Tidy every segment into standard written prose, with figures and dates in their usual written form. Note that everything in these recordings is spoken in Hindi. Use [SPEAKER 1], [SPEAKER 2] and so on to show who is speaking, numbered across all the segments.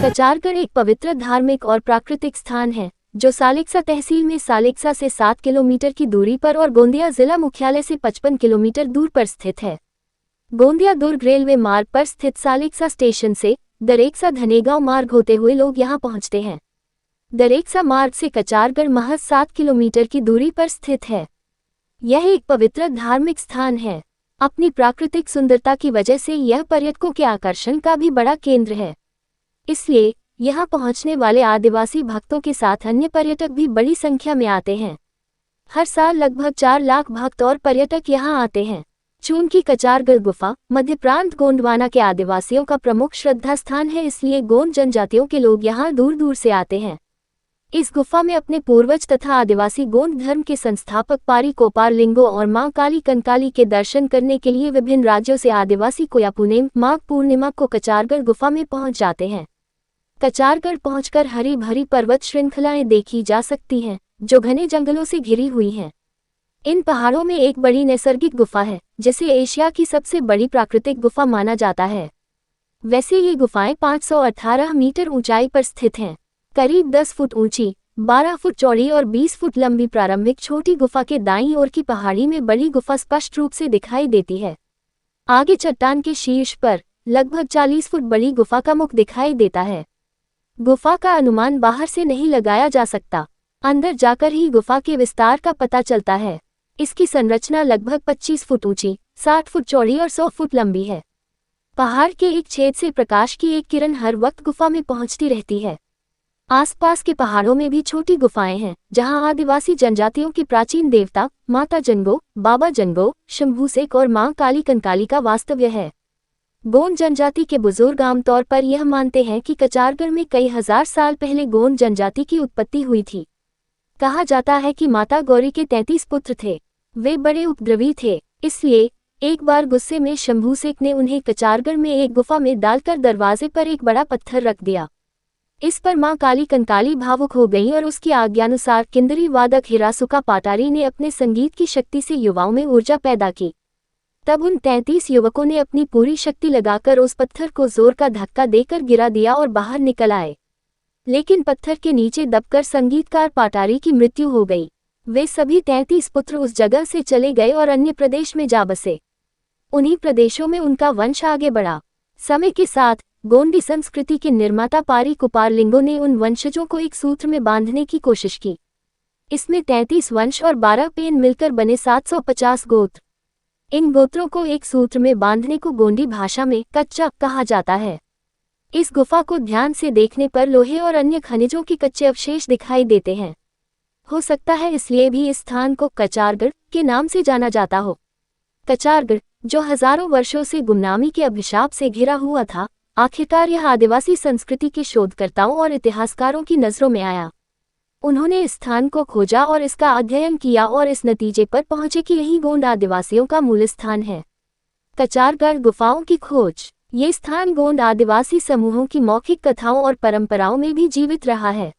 [SPEAKER 1] कचारगढ़ एक पवित्र धार्मिक और प्राकृतिक स्थान है जो सालेक्सा तहसील में सालेक्सा से 7 किलोमीटर की दूरी पर और गोंदिया जिला मुख्यालय से 55 किलोमीटर दूर पर स्थित है। गोंदिया दुर्ग रेलवे मार्ग पर स्थित सालेक्सा स्टेशन से दरेक्सा धनेगांव मार्ग होते हुए लोग यहां पहुंचते हैं। दरेक्सा मार्ग से कचारगढ़ महज 7 किलोमीटर की दूरी पर स्थित है। यह एक पवित्र धार्मिक स्थान है। अपनी प्राकृतिक सुंदरता की वजह से यह पर्यटकों के आकर्षण का भी बड़ा केंद्र है। इसलिए यहां पहुंचने वाले आदिवासी भक्तों के साथ अन्य पर्यटक भी बड़ी संख्या में आते हैं। हर साल लगभग 4 लाख भक्त और पर्यटक यहां आते हैं। चूंकि कचारगढ़ गुफा मध्य प्रांत गोंडवाना के आदिवासियों का प्रमुख श्रद्धा स्थान है, इसलिए गोंड जनजातियों के लोग यहां दूर दूर से आते हैं। इस गुफा में अपने पूर्वज तथा आदिवासी गोंड धर्म के संस्थापक पारी कोपार लिंगो और मां काली कंकाली के दर्शन करने के लिए विभिन्न राज्यों से आदिवासी कोयापुनेम माघ पूर्णिमा को कचारगढ़ गुफा में पहुंच जाते हैं। कचारगढ़ पहुंचकर हरी भरी पर्वत श्रृंखलाएं देखी जा सकती हैं, जो घने जंगलों से घिरी हुई हैं। इन पहाड़ों में एक बड़ी नैसर्गिक गुफा है, जिसे एशिया की सबसे बड़ी प्राकृतिक गुफा माना जाता है। वैसे ये गुफाएं 518 मीटर ऊंचाई पर स्थित हैं। करीब 10 फुट ऊंची, 12 फुट चौड़ी और 20 फुट लंबी प्रारंभिक छोटी गुफा के दाईं ओर की पहाड़ी में बड़ी गुफा स्पष्ट रूप से दिखाई देती है। आगे चट्टान के शीर्ष पर लगभग 40 फुट बड़ी गुफा का मुख दिखाई देता है। गुफा का अनुमान बाहर से नहीं लगाया जा सकता, अंदर जाकर ही गुफा के विस्तार का पता चलता है। इसकी संरचना लगभग 25 फुट ऊंची, 60 फुट चौड़ी और 100 फुट लंबी है। पहाड़ के एक छेद से प्रकाश की एक किरण हर वक्त गुफा में पहुंचती रहती है। आसपास के पहाड़ों में भी छोटी गुफाएं हैं, जहां आदिवासी जनजातियों की प्राचीन देवता माता जनगो, बाबा जनगो, शंभूसेक और मां काली कंकाली का वास्तव्य है। गोंड जनजाति के बुजुर्ग आमतौर पर यह मानते हैं कि कचारगढ़ में कई हजार साल पहले गोंड जनजाति की उत्पत्ति हुई थी। कहा जाता है कि माता गौरी के 33 पुत्र थे। वे बड़े उपद्रवी थे, इसलिए एक बार गुस्से में शंभूसेक ने उन्हें कचारगढ़ में एक गुफा में डालकर दरवाजे पर एक बड़ा पत्थर रख दिया। इस पर मां काली कंकाली भावुक हो गईं और उसकी आज्ञानुसार किंदरी वादक हिरासुका पाटारी ने अपने संगीत की शक्ति से युवाओं में ऊर्जा पैदा की। तब उन 33 युवकों ने अपनी पूरी शक्ति लगाकर उस पत्थर को जोर का धक्का देकर गिरा दिया और बाहर निकल आए। लेकिन पत्थर के नीचे दबकर संगीतकार पाटारी की मृत्यु हो गई। वे सभी 33 पुत्र उस जगह से चले गए और अन्य प्रदेश में जा बसे। उन्हीं प्रदेशों में उनका वंश आगे बढ़ा। समय के साथ गोंडी संस्कृति के निर्माता पारी कुपार लिंगो ने उन वंशजों को एक सूत्र में बांधने की कोशिश की। इसमें 33 वंश और 12 पेन मिलकर बने 750 गोत्र। इन गोत्रों को एक सूत्र में बांधने को गोंडी भाषा में कच्चा कहा जाता है। इस गुफा को ध्यान से देखने पर लोहे और अन्य खनिजों के कच्चे अवशेष दिखाई देते हैं। हो सकता है इसलिए भी इस स्थान को कचारगढ़ के नाम से जाना जाता हो। कचारगढ़, जो हजारों वर्षों से गुमनामी के अभिशाप से घिरा हुआ था, आखिरकार यह आदिवासी संस्कृति के शोधकर्ताओं और इतिहासकारों की नजरों में आया। उन्होंने इस स्थान को खोजा और इसका अध्ययन किया और इस नतीजे पर पहुंचे कि यही गोंड आदिवासियों का मूल स्थान है। कचारगढ़ गुफाओं की खोज। ये स्थान गोंड आदिवासी समूहों की मौखिक कथाओं और परंपराओं में भी जीवित रहा है।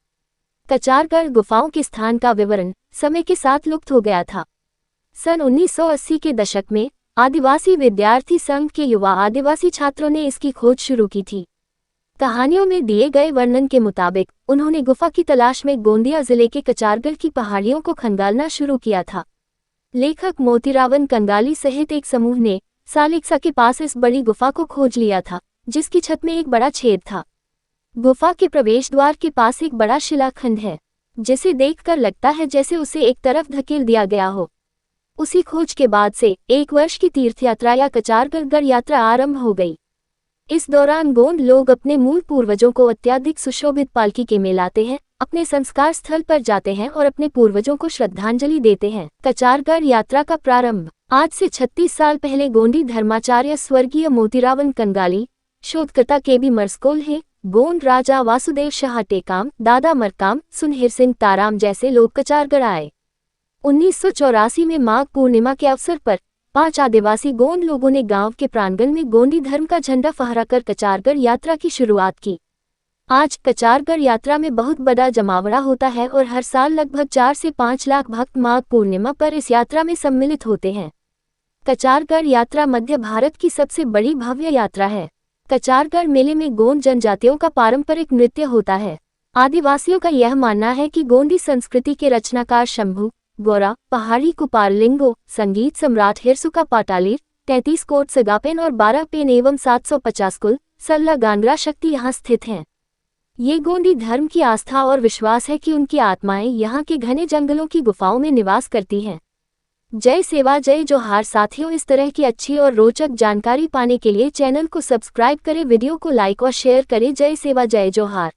[SPEAKER 1] कचारगढ़ गुफाओं के स्थान का विवरण समय के साथ लुप्त हो गया था। सन 1980 के दशक में आदिवासी विद्यार्थी संघ के युवा आदिवासी छात्रों ने इसकी खोज शुरू की थी। कहानियों में दिए गए वर्णन के मुताबिक उन्होंने गुफा की तलाश में गोंदिया जिले के कचारगढ़ की पहाड़ियों को खंगालना शुरू किया था। लेखक मोतीरावन कंगाली सहित एक समूह ने सालेक्सा के पास इस बड़ी गुफा को खोज लिया था, जिसकी छत में एक बड़ा छेद था। गुफा के प्रवेश द्वार के पास एक बड़ा शिलाखंड है, जिसे देखकर लगता है जैसे उसे एक तरफ धकेल दिया गया हो। उसी खोज के बाद से 1 वर्ष की तीर्थयात्रा या कचारगढ़ यात्रा आरंभ हो गई। इस दौरान गोंड लोग अपने मूल पूर्वजों को अत्यधिक सुशोभित पालकी के में लाते हैं, अपने संस्कार स्थल पर जाते हैं और अपने पूर्वजों को श्रद्धांजलि देते हैं। कचारगढ़ यात्रा का प्रारंभ आज से 36 साल पहले गोंडी धर्माचार्य स्वर्गीय मोतीरावन कंगाली, शोधकर्ता केबी मर्सकोल्हे, गोंड राजा वासुदेव शाह टेकाम, दादा मरकाम, सुनहेर सिंह ताराम जैसे लोग कचारगढ़ आए। 1984 में माघ पूर्णिमा के अवसर पर 5 आदिवासी गोंड लोगों ने गांव के प्रांगण में गोंडी धर्म का झंडा फहराकर कचारगढ़ यात्रा की शुरुआत की। आज कचारगढ़ यात्रा में बहुत बड़ा जमावड़ा होता है और हर साल लगभग 4 से 5 लाख भक्त माघ पूर्णिमा पर इस यात्रा में सम्मिलित होते हैं। कचारगढ़ यात्रा मध्य भारत की सबसे बड़ी भव्य यात्रा है। कचारगढ़ मेले में गोंड जनजातियों का पारंपरिक नृत्य होता है। आदिवासियों का यह मानना है कि गोंडी संस्कृति के रचनाकार शंभू गोरा, पहाड़ी कुपारलिंगो, संगीत सम्राट हिरसुका पाटालीर, 33 कोट सगापेन और 12 पेन एवं 750 कुल सल्ला गानग्रा शक्ति यहाँ स्थित हैं। ये गोंडी धर्म की आस्था और विश्वास है कि उनकी आत्माएं यहाँ के घने जंगलों की गुफाओं में निवास करती हैं। जय सेवा जय जोहार साथियों, इस तरह की अच्छी और रोचक जानकारी पाने के लिए चैनल को सब्सक्राइब करें, वीडियो को लाइक और शेयर करें। जय सेवा जय जोहार।